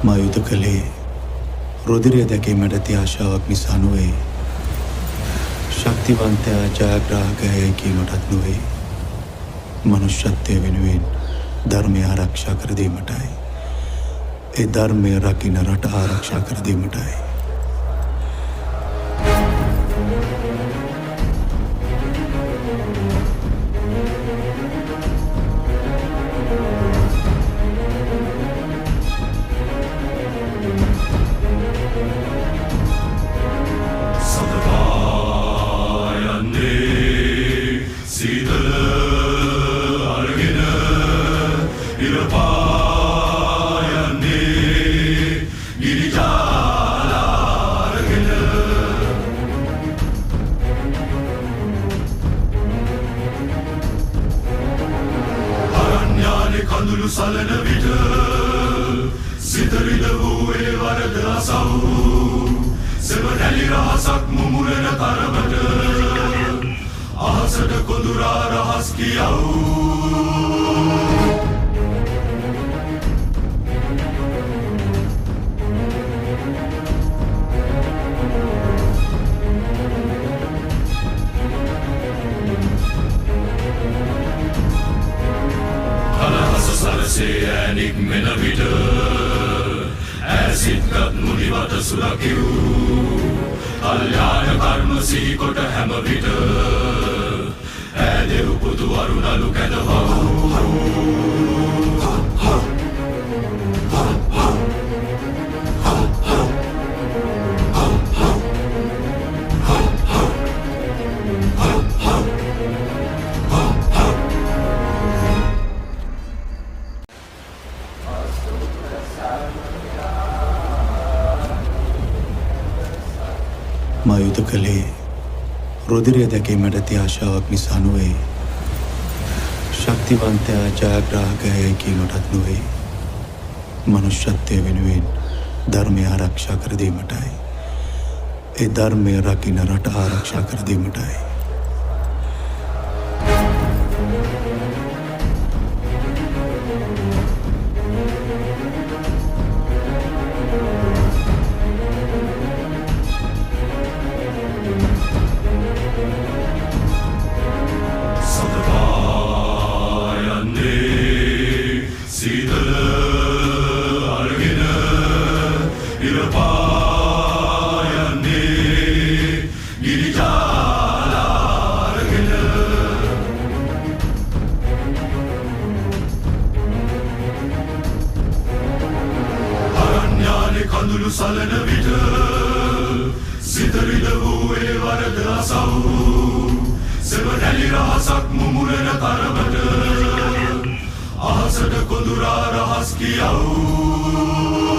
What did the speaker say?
මා යුද කළේ රුධිරය දැකීමට ඇති ආශාවක් නිසා නොවේ. ශක්තිවන්තයා ජයග්‍රාහකයයි කීමටත් නොවේ. මනුෂ්‍යත්වය වෙනුවෙන් ධර්මය ආරක්ෂා කර දීමටයි. ඒ ධර්මය රකින්න රට ආරක්ෂා කර දීමටයි. කඳුළු සලන විට සිතරිද වූයේ වරද අසව් සෙවනැලි රහසක් මුමුණන තරමට අහසට කොඳුරා රහස් කියව් නික්මෙන විට ඇසිත්ගත් මුනිවට සුරකිව් කල්යාණ කර්ම සිහිකොට හැම විට ඇදෙව් පුතු අරුණලු කැඳවව් මා යුද කළේ රුධිරය දැකීමට ඇති ආශාවක් නිසා නොවේ. ශක්තිවන්තයා ජයග්‍රාහකයයි කීමටත් නොවේ. මනුෂ්‍යත්වය වෙනුවෙන් ධර්මය ආරක්ෂා කර දීමටයි. ඒ ධර්මය රකින්න රට ආරක්ෂා කර දීමටයි. කඳුළු සලන විට සිතරිද වූයේ වරද අසව් සෙවනැලි රහසක් මුමුණන තරමට අහසට කොඳුරා රහස් කියව්